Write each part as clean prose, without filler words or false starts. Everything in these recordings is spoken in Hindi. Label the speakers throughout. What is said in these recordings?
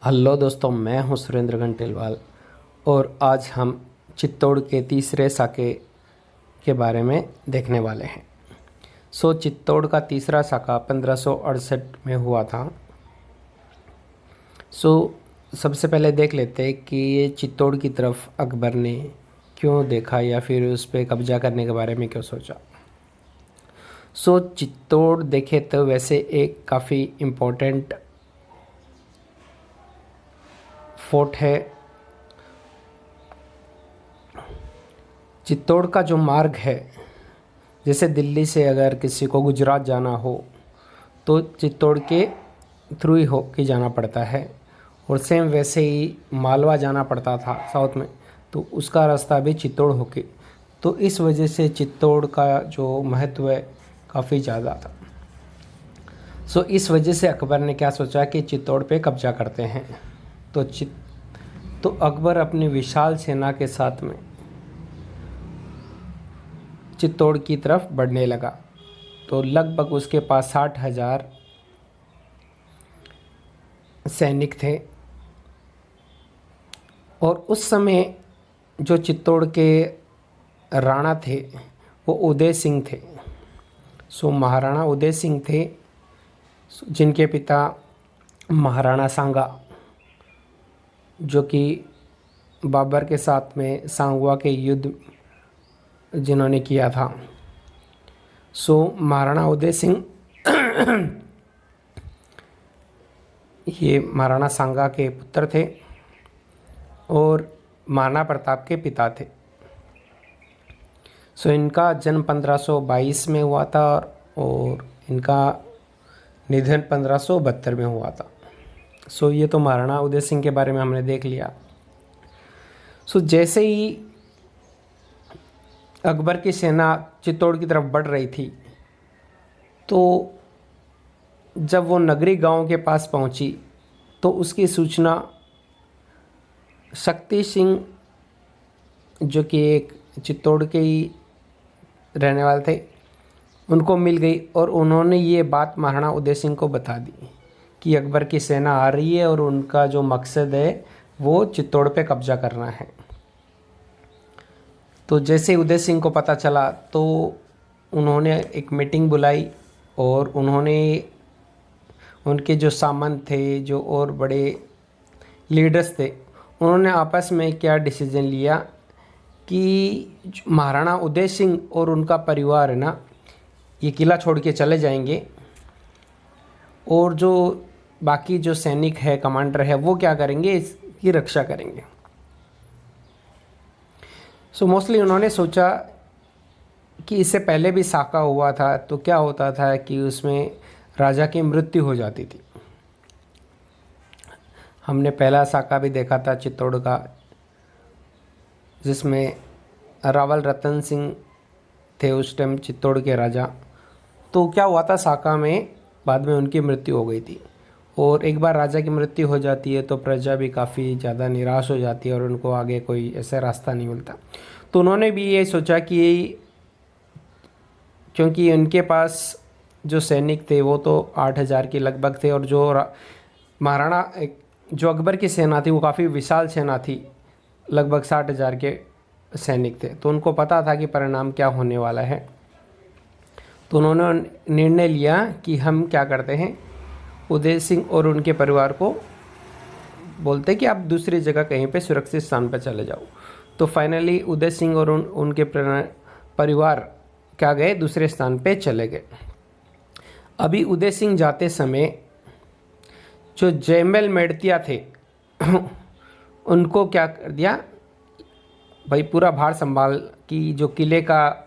Speaker 1: हेलो दोस्तों, मैं हूं सुरेंद्र घंटेलवाल और आज हम चित्तौड़ के तीसरे साके के बारे में देखने वाले हैं। चित्तौड़ का तीसरा साका 1568 में हुआ था। सबसे पहले देख लेते हैं कि ये चित्तौड़ की तरफ अकबर ने क्यों देखा या फिर उस पर कब्जा करने के बारे में क्यों सोचा। चित्तौड़ देखे तो वैसे एक काफ़ी इम्पोर्टेंट फोर्ट है। चित्तौड़ का जो मार्ग है, जैसे दिल्ली से अगर किसी को गुजरात जाना हो तो चित्तौड़ के थ्रू ही हो के जाना पड़ता है, और सेम वैसे ही मालवा जाना पड़ता था साउथ में, तो उसका रास्ता भी चित्तौड़ होके। तो इस वजह से चित्तौड़ का जो महत्व है काफ़ी ज़्यादा था। इस वजह से अकबर ने क्या सोचा कि चित्तौड़ पे कब्जा करते हैं। तो अकबर अपनी विशाल सेना के साथ में चित्तौड़ की तरफ बढ़ने लगा। तो लगभग उसके पास 60,000 सैनिक थे, और उस समय जो चित्तौड़ के राणा थे वो उदय सिंह थे। महाराणा उदय सिंह थे, जिनके पिता महाराणा सांगा, जो कि बाबर के साथ में सांगवा के युद्ध जिन्होंने किया था। महाराणा उदय सिंह ये महाराणा सांगा के पुत्र थे और महाराणा प्रताप के पिता थे। इनका जन्म 1522 में हुआ था और इनका निधन 1572 में हुआ था। ये तो महाराणा उदय सिंह के बारे में हमने देख लिया। जैसे ही अकबर की सेना चित्तौड़ की तरफ बढ़ रही थी, तो जब वो नगरी गांव के पास पहुंची तो उसकी सूचना शक्ति सिंह, जो कि एक चित्तौड़ के ही रहने वाले थे, उनको मिल गई, और उन्होंने ये बात महाराणा उदय सिंह को बता दी कि अकबर की सेना आ रही है और उनका जो मकसद है वो चित्तौड़ पे कब्जा करना है। तो जैसे उदय सिंह को पता चला तो उन्होंने एक मीटिंग बुलाई, और उन्होंने उनके जो सामंत थे, जो और बड़े लीडर्स थे, उन्होंने आपस में क्या डिसीजन लिया कि महाराणा उदय सिंह और उनका परिवार है ना, ये किला छोड़ के चले जाएंगे, और जो बाकी जो सैनिक है, कमांडर है, वो क्या करेंगे, इसकी रक्षा करेंगे। मोस्टली उन्होंने सोचा कि इससे पहले भी साका हुआ था, तो क्या होता था कि उसमें राजा की मृत्यु हो जाती थी। हमने पहला साका भी देखा था चित्तौड़ का, जिसमें रावल रतन सिंह थे उस टाइम चित्तौड़ के राजा। तो क्या हुआ था, साका में बाद में उनकी मृत्यु हो गई थी, और एक बार राजा की मृत्यु हो जाती है तो प्रजा भी काफ़ी ज़्यादा निराश हो जाती है और उनको आगे कोई ऐसा रास्ता नहीं मिलता। तो उन्होंने भी ये सोचा कि क्योंकि उनके पास जो सैनिक थे वो तो 8,000 के लगभग थे, और जो महाराणा जो अकबर की सेना थी वो काफ़ी विशाल सेना थी, लगभग 60,000 के सैनिक थे। तो उनको पता था कि परिणाम क्या होने वाला है। तो उन्होंने निर्णय लिया कि हम क्या करते हैं, उदय सिंह और उनके परिवार को बोलते कि आप दूसरी जगह कहीं पे सुरक्षित स्थान पर चले जाओ। तो फाइनली उदय सिंह और उनके परिवार क्या गए, दूसरे स्थान पे चले गए। अभी उदय सिंह जाते समय जो जयमल मेड़तिया थे उनको क्या कर दिया, भाई पूरा भार संभाल की जो किले का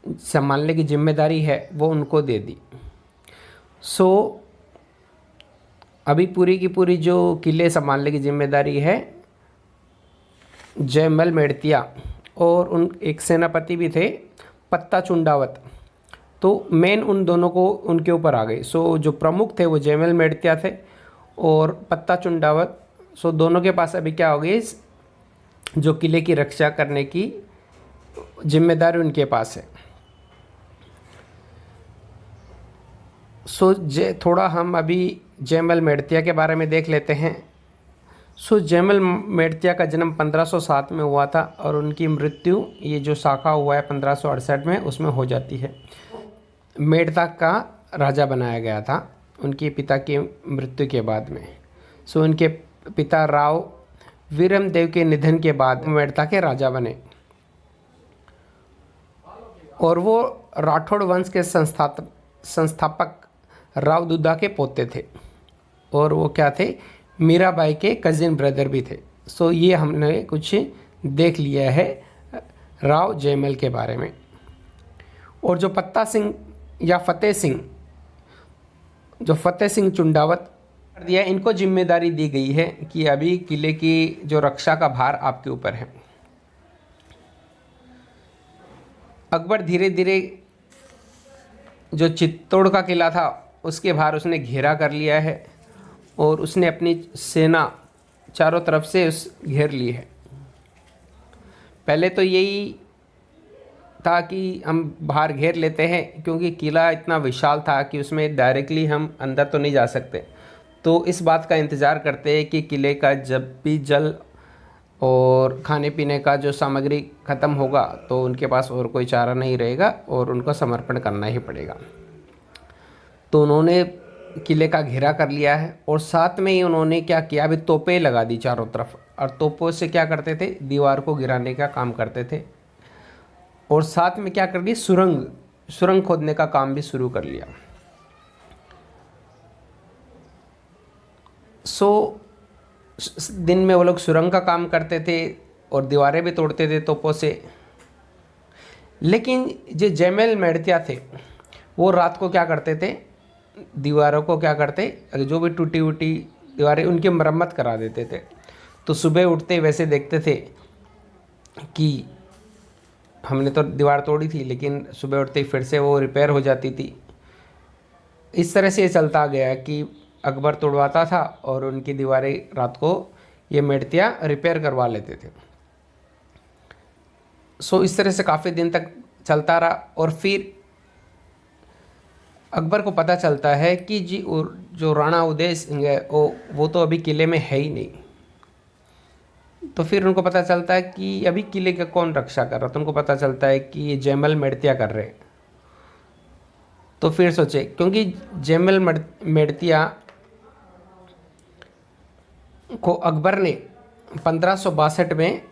Speaker 1: संभालने की जिम्मेदारी है वो उनको दे दी। अभी पूरी की पूरी जो किले संभालने की जिम्मेदारी है जयमल मेड़तिया, और उन एक सेनापति भी थे पत्ता चुंडावत, तो मेन उन दोनों को उनके ऊपर आ गई। जो प्रमुख थे वो जयमल मेड़तिया थे और पत्ता चुंडावत। दोनों के पास अभी क्या हो गई, जो किले की रक्षा करने की जिम्मेदारी उनके पास है। थोड़ा हम अभी जयमल मेड़तिया के बारे में देख लेते हैं। जयमल मेड़तिया का जन्म 1507 में हुआ था और उनकी मृत्यु, ये जो शाखा हुआ है 1568 में, उसमें हो जाती है। मेड़ता का राजा बनाया गया था उनके पिता की मृत्यु के बाद में। उनके पिता राव वीरमदेव के निधन के बाद मेड़ता के राजा बने और वो राठौड़ वंश के संस्थापक राव दुद्दा के पोते थे और वो क्या थे, मीराबाई के कजिन ब्रदर भी थे। ये हमने कुछ देख लिया है राव जयमल के बारे में। और जो पत्ता सिंह या फतेह सिंह चुंडावत कर दिया, इनको जिम्मेदारी दी गई है कि अभी किले की जो रक्षा का भार आपके ऊपर है। अकबर धीरे धीरे जो चित्तौड़ का किला था उसके भार उसने घेरा कर लिया है और उसने अपनी सेना चारों तरफ से घेर ली है। पहले तो यही था कि हम बाहर घेर लेते हैं, क्योंकि किला इतना विशाल था कि उसमें डायरेक्टली हम अंदर तो नहीं जा सकते। तो इस बात का इंतज़ार करते हैं कि किले का जब भी जल और खाने पीने का जो सामग्री ख़त्म होगा तो उनके पास और कोई चारा नहीं रहेगा और उनको समर्पण करना ही पड़ेगा। तो उन्होंने किले का घेरा कर लिया है और साथ में ही उन्होंने क्या किया, अभी तोपें लगा दी चारों तरफ, और तोपों से क्या करते थे, दीवार को गिराने का काम करते थे। और साथ में क्या कर दी, सुरंग खोदने का काम भी शुरू कर लिया। दिन में वो लोग सुरंग का काम करते थे और दीवारें भी तोड़ते थे तोपों से। लेकिन जो जयमल मेड़तिया थे वो रात को क्या करते थे, दीवारों को क्या करते, जो भी टूटी उटी दीवारें उनकी मरम्मत करा देते थे। तो सुबह उठते वैसे देखते थे कि हमने तो दीवार तोड़ी थी, लेकिन सुबह उठते ही फिर से वो रिपेयर हो जाती थी। इस तरह से ये चलता गया कि अकबर तोड़वाता था और उनकी दीवारें रात को ये मेड़तिया रिपेयर करवा लेते थे। इस तरह से काफ़ी दिन तक चलता रहा और फिर अकबर को पता चलता है कि जी जो राणा उदय सिंह है वो तो अभी किले में है ही नहीं। तो फिर उनको पता चलता है कि अभी किले का कौन रक्षा कर रहा, तो उनको पता चलता है कि ये जयमल मेड़तिया कर रहे हैं। तो फिर सोचे, क्योंकि जयमल मेड़तिया को अकबर ने 1562 में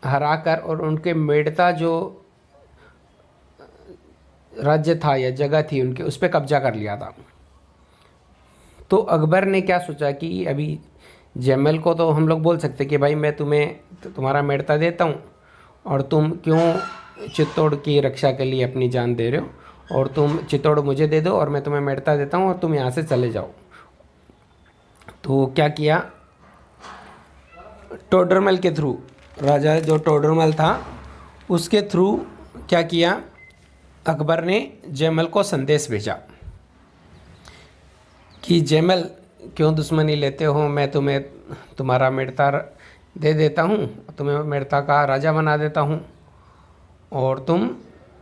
Speaker 1: हराकर और उनके मेड़ता जो राज्य था या जगह थी उनके, उस पर कब्जा कर लिया था। तो अकबर ने क्या सोचा कि अभी जयमल को तो हम लोग बोल सकते कि भाई मैं तुम्हारा मेड़ता देता हूँ और तुम क्यों चित्तौड़ की रक्षा के लिए अपनी जान दे रहे हो, और तुम चित्तौड़ मुझे दे दो और मैं तुम्हें मेड़ता देता हूँ और तुम यहाँ से चले जाओ। तो क्या किया, टोडरमल के थ्रू, राजा जो टोडरमल था उसके थ्रू क्या किया, अकबर ने जयमल को संदेश भेजा कि जयमल क्यों दुश्मनी लेते हो, मैं तुम्हें तुम्हारा मेड़ता दे देता हूँ, तुम्हें मेड़ता का राजा बना देता हूँ और तुम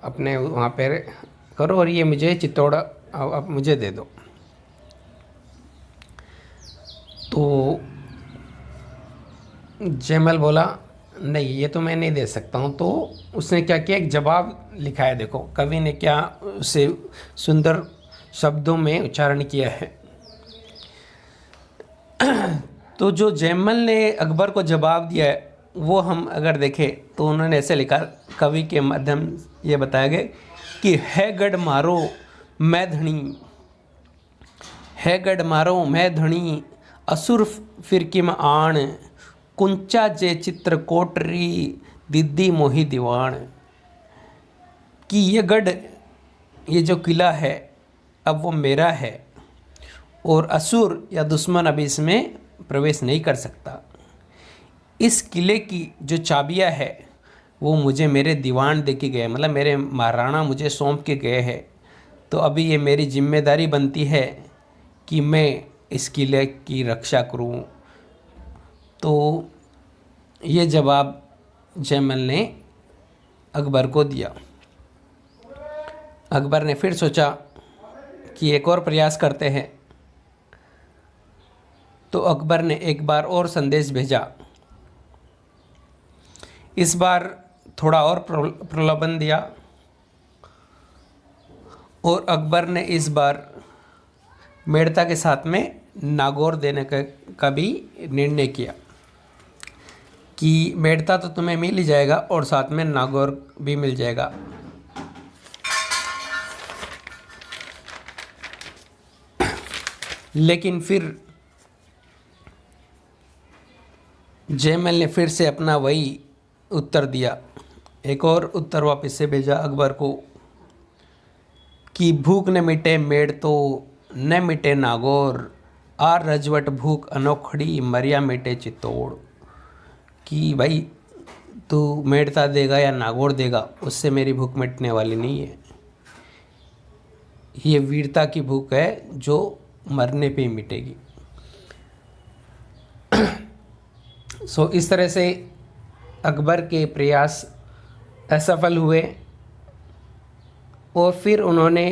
Speaker 1: अपने वहाँ पे करो और ये मुझे चित्तौड़ अब मुझे दे दो। तो जयमल बोला नहीं, ये तो मैं नहीं दे सकता हूँ। तो उसने क्या किया, एक जवाब लिखा है, देखो कवि ने क्या उसे सुंदर शब्दों में उच्चारण किया है। तो जो जयमल ने अकबर को जवाब दिया है वो हम अगर देखें तो उन्होंने ऐसे लिखा, कवि के माध्यम ये बताया गया कि है गढ़ मारो मैं धनी, है गढ़ मारो मैं धनी, असुर फिरकिम आण, कुंचा जे चित्र कोटरी, दिद्दी मोही दीवान। कि ये गढ़, ये जो किला है अब वो मेरा है और असुर या दुश्मन अभी इसमें प्रवेश नहीं कर सकता। इस किले की जो चाबियां है वो मुझे मेरे दीवान दे के गए, मतलब मेरे महाराणा मुझे सौंप के गए हैं। तो अभी ये मेरी जिम्मेदारी बनती है कि मैं इस किले की रक्षा करूं। तो ये जवाब जयमल ने अकबर को दिया। अकबर ने फिर सोचा कि एक और प्रयास करते हैं। तो अकबर ने एक बार और संदेश भेजा। इस बार थोड़ा और प्रलोभन दिया और अकबर ने इस बार मेड़ता के साथ में नागौर देने का भी निर्णय किया कि मेड़ता तो तुम्हें मिल ही जाएगा और साथ में नागौर भी मिल जाएगा। लेकिन फिर जयमल ने फिर से अपना वही उत्तर दिया, एक और उत्तर वापस से भेजा अकबर को कि भूख न मिटे मेड़ तो न मिटे नागौर, आर रजवट भूख अनोखड़ी मरिया मिटे चित्तौड़। कि भाई तू मेड़ता देगा या नागौर देगा उससे मेरी भूख मिटने वाली नहीं है, ये वीरता की भूख है जो मरने पे ही मिटेगी। इस तरह से अकबर के प्रयास असफल हुए और फिर उन्होंने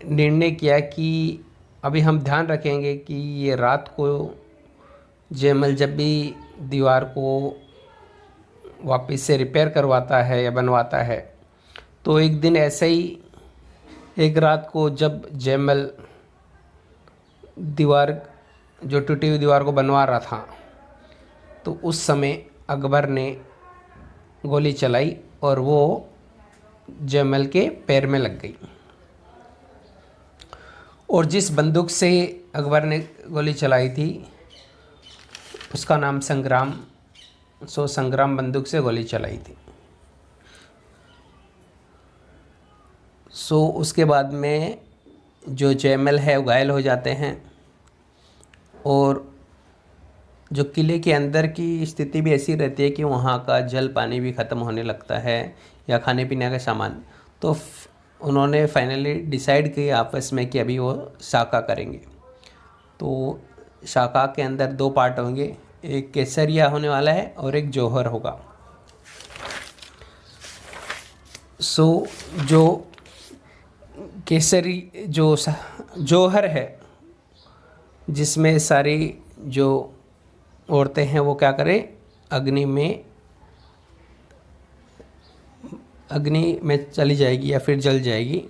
Speaker 1: निर्णय किया कि अभी हम ध्यान रखेंगे कि ये रात को जयमल जब भी दीवार को वापस से रिपेयर करवाता है या बनवाता है तो एक दिन ऐसे ही एक रात को जब जयमल दीवार जो टूटी हुई दीवार को बनवा रहा था तो उस समय अकबर ने गोली चलाई और वो जयमल के पैर में लग गई। और जिस बंदूक से अकबर ने गोली चलाई थी उसका नाम संग्राम, संग्राम बंदूक से गोली चलाई थी। उसके बाद में जो जयमल है वो घायल हो जाते हैं और जो किले के अंदर की स्थिति भी ऐसी रहती है कि वहाँ का जल पानी भी ख़त्म होने लगता है या खाने पीने का सामान। तो उन्होंने फाइनली डिसाइड किया आपस में कि अभी वो शाका करेंगे। तो शाका के अंदर दो पार्ट होंगे, एक केसरिया होने वाला है और एक जौहर होगा। जो केसरी जो जौहर है जिसमें सारी जो औरतें हैं वो क्या करें, अग्नि में चली जाएगी या फिर जल जाएगी।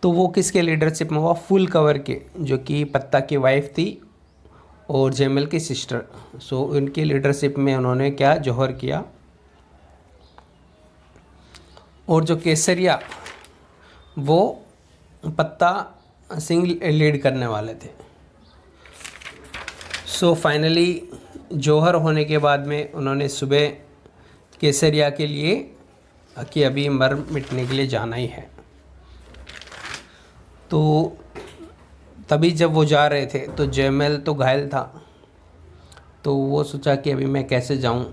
Speaker 1: तो वो किसके लीडरशिप में हुआ, फुल कवर के, जो कि पत्ता की वाइफ थी और जयमल की सिस्टर। उनकी लीडरशिप में उन्होंने क्या जौहर किया। और जो केसरिया वो पत्ता सिंह लीड करने वाले थे। फाइनली जौहर होने के बाद में उन्होंने सुबह केसरिया के लिए कि अभी मर मिटने के लिए जाना ही है। तो तभी जब वो जा रहे थे तो जयमल तो घायल था, तो वो सोचा कि अभी मैं कैसे जाऊं,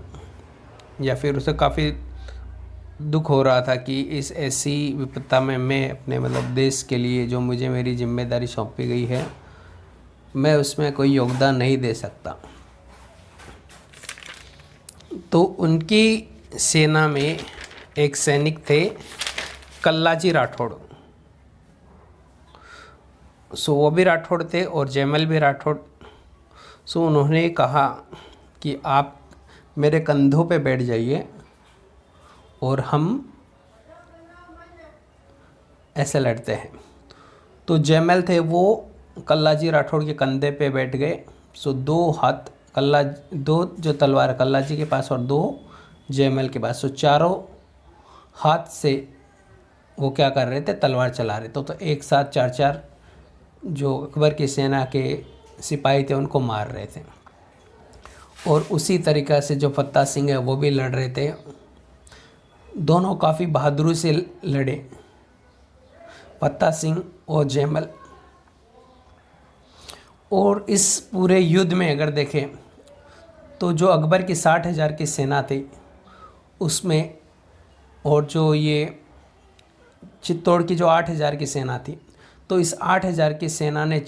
Speaker 1: या फिर उसे काफ़ी दुख हो रहा था कि इस ऐसी विपत्ता में मैं अपने देश के लिए जो मुझे मेरी जिम्मेदारी सौंपी गई है मैं उसमें कोई योगदान नहीं दे सकता। तो उनकी सेना में एक सैनिक थे कल्लाजी राठौड़। वो भी राठौड़ थे और जयमल भी राठौड़। उन्होंने कहा कि आप मेरे कंधों पे बैठ जाइए और हम ऐसे लड़ते हैं। तो जयमल थे वो कल्लाजी राठौड़ के कंधे पे बैठ गए। दो हाथ दो जो तलवार कल्लाजी के पास और दो जयमल के पास, चारों हाथ से वो क्या कर रहे थे, तलवार चला रहे थे। तो एक साथ चार चार जो अकबर की सेना के सिपाही थे उनको मार रहे थे। और उसी तरीक़ा से जो पत्ता सिंह है वो भी लड़ रहे थे। दोनों काफ़ी बहादुरी से लड़े, पत्ता सिंह और जयमल। और इस पूरे युद्ध में अगर देखें तो जो अकबर की 60,000 की सेना थी उसमें, और जो ये चित्तौड़ की जो 8,000 की सेना थी, तो इस 8,000 की सेना ने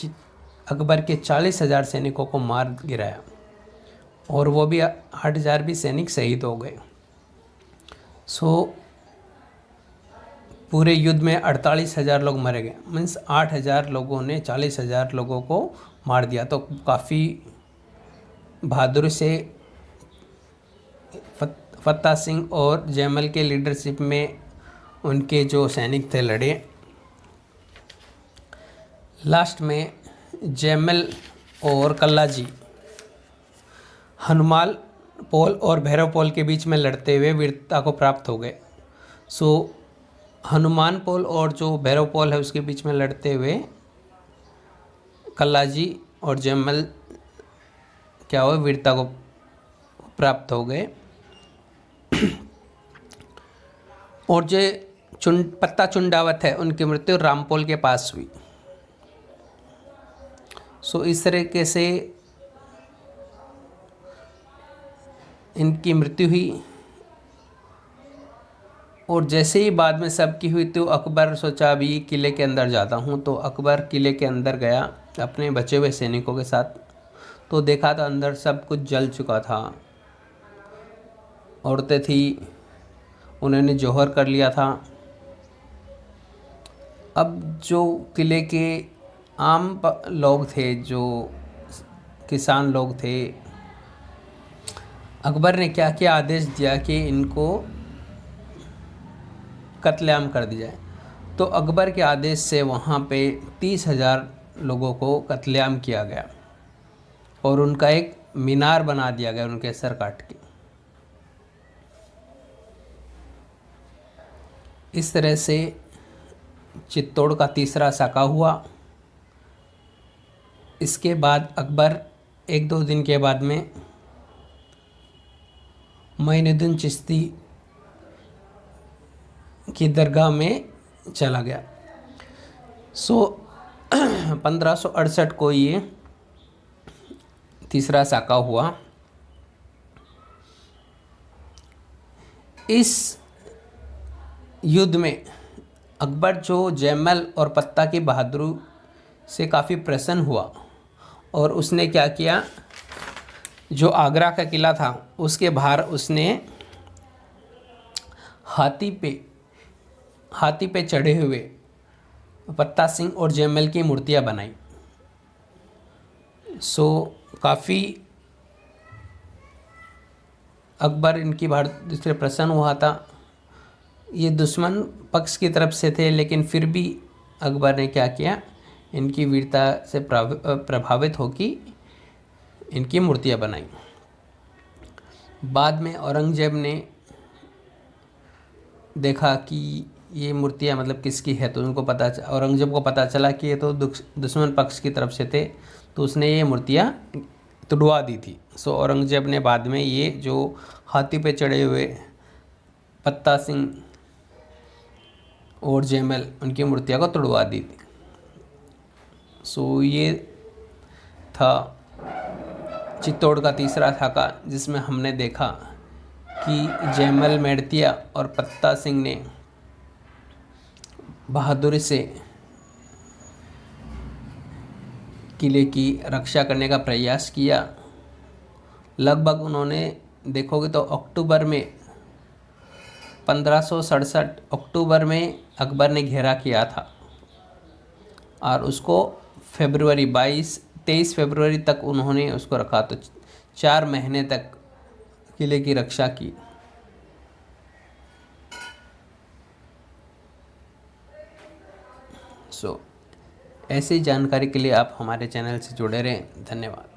Speaker 1: अकबर के 40,000 सैनिकों को मार गिराया और वो भी 8,000 भी सैनिक शहीद हो गए। पूरे युद्ध में 48,000 लोग मरे गए। मीन्स 8,000 लोगों ने 40,000 लोगों को मार दिया। तो काफ़ी बहादुरी से फत्ता सिंह और जैमल के लीडरशिप में उनके जो सैनिक थे लड़े। लास्ट में जैमल और कल्लाजी हनुमाल पोल और भैरव पोल के बीच में लड़ते हुए वीरता को प्राप्त हो गए। सो हनुमान पोल और जो भैरव पोल है उसके बीच में लड़ते हुए कल्लाजी और जैमल क्या हुआ, वीरता को प्राप्त हो गए। और जो पत्ता चुंडावत है उनकी मृत्यु रामपोल के पास हुई। सो इस तरीके से इनकी मृत्यु हुई। और जैसे ही बाद में सबकी हुई तो अकबर सोचा अभी किले के अंदर जाता हूँ। तो अकबर किले के अंदर गया अपने बचे हुए सैनिकों के साथ। तो देखा तो अंदर सब कुछ जल चुका था। औरतें थी, उन्होंने जौहर कर लिया था। अब जो किले के आम लोग थे, जो किसान लोग थे, अकबर ने क्या किया, आदेश दिया कि इनको कत्लेआम कर दिया जाए। तो अकबर के आदेश से वहाँ पे 30,000 लोगों को कत्लेआम किया गया और उनका एक मीनार बना दिया गया उनके सर काट के। इस तरह से चित्तौड़ का तीसरा साका हुआ। इसके बाद अकबर 1-2 दिन के बाद में मोइनुद्दीन चिश्ती की दरगाह में चला गया। सो 1568 को ये तीसरा साका हुआ। इस युद्ध में अकबर जो जैमल और पत्ता की बहादुरी से काफ़ी प्रसन्न हुआ और उसने क्या किया, जो आगरा का किला था उसके बाहर उसने हाथी पे चढ़े हुए पत्ता सिंह और जैमल की मूर्तियां बनाई। सो काफ़ी अकबर इनकी बहादुरी से प्रसन्न हुआ था। ये दुश्मन पक्ष की तरफ से थे, लेकिन फिर भी अकबर ने क्या किया, इनकी वीरता से प्रभावित होकर इनकी मूर्तियां बनाई। बाद में औरंगजेब ने देखा कि ये मूर्तियां मतलब किसकी है, तो उनको औरंगजेब को पता चला कि ये तो दुश्मन पक्ष की तरफ से थे, तो उसने ये मूर्तियां तुड़वा दी थी। सो औरंगजेब ने बाद में ये जो हाथी पे चढ़े हुए पत्ता सिंह और जैमल उनकी मूर्तियां को तुड़वा दी थी। सो ये था चित्तौड़ का तीसरा साका, जिसमें हमने देखा कि जैमल मेड़तिया और पत्ता सिंह ने बहादुरी से किले की रक्षा करने का प्रयास किया। लगभग उन्होंने देखोगे तो अक्टूबर में 1567 अक्टूबर में अकबर ने घेरा किया था और उसको फरवरी 23 फरवरी तक उन्होंने उसको रखा। तो 4 महीने तक किले की रक्षा की। सो ऐसी जानकारी के लिए आप हमारे चैनल से जुड़े रहें। धन्यवाद।